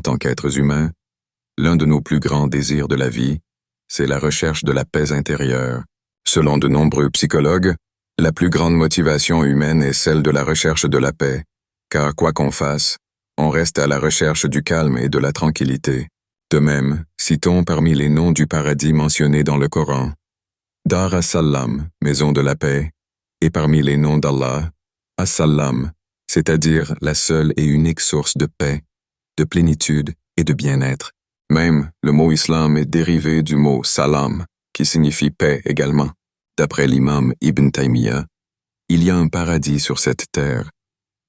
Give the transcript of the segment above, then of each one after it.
en tant qu'êtres humains, l'un de nos plus grands désirs de la vie, c'est la recherche de la paix intérieure. Selon de nombreux psychologues, la plus grande motivation humaine est celle de la recherche de la paix, car quoi qu'on fasse, on reste à la recherche du calme et de la tranquillité. De même, citons parmi les noms du paradis mentionnés dans le Coran, Dar as-Salam, maison de la paix, et parmi les noms d'Allah, As-Salam, c'est-à-dire la seule et unique source de paix, de plénitude et de bien-être. Même, le mot islam est dérivé du mot salam, qui signifie paix également. D'après l'imam Ibn Taymiyyah, il y a un paradis sur cette terre,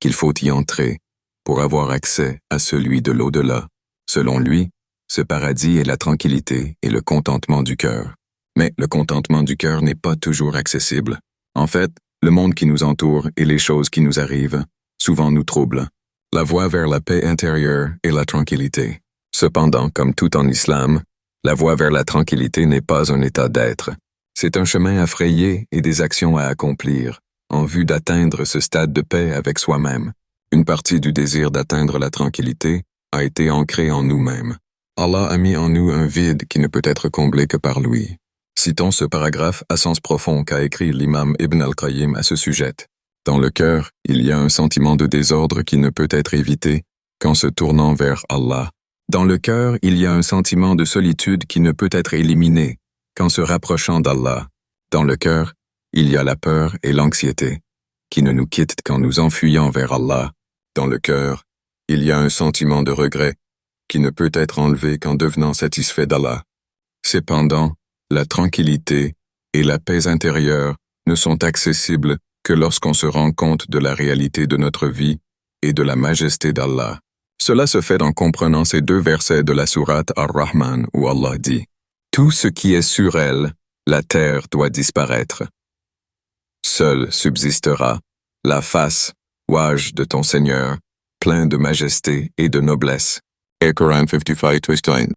qu'il faut y entrer pour avoir accès à celui de l'au-delà. Selon lui, ce paradis est la tranquillité et le contentement du cœur. Mais le contentement du cœur n'est pas toujours accessible. En fait, le monde qui nous entoure et les choses qui nous arrivent souvent nous troublent. La voie vers la paix intérieure est la tranquillité. Cependant, comme tout en islam, la voie vers la tranquillité n'est pas un état d'être. C'est un chemin à frayer et des actions à accomplir, en vue d'atteindre ce stade de paix avec soi-même. Une partie du désir d'atteindre la tranquillité a été ancrée en nous-mêmes. Allah a mis en nous un vide qui ne peut être comblé que par lui. Citons ce paragraphe à sens profond qu'a écrit l'imam Ibn al-Qayyim à ce sujet. Dans le cœur, il y a un sentiment de désordre qui ne peut être évité qu'en se tournant vers Allah. Dans le cœur, il y a un sentiment de solitude qui ne peut être éliminé qu'en se rapprochant d'Allah. Dans le cœur, il y a la peur et l'anxiété qui ne nous quittent qu'en nous enfuyant vers Allah. Dans le cœur, il y a un sentiment de regret qui ne peut être enlevé qu'en devenant satisfait d'Allah. Cependant, la tranquillité et la paix intérieure ne sont accessibles que lorsqu'on se rend compte de la réalité de notre vie et de la majesté d'Allah. Cela se fait en comprenant ces deux versets de la sourate Ar-Rahman où Allah dit « Tout ce qui est sur elle, la terre doit disparaître. Seule subsistera la face, ouage de ton Seigneur, plein de majesté et de noblesse. » Quran 55:29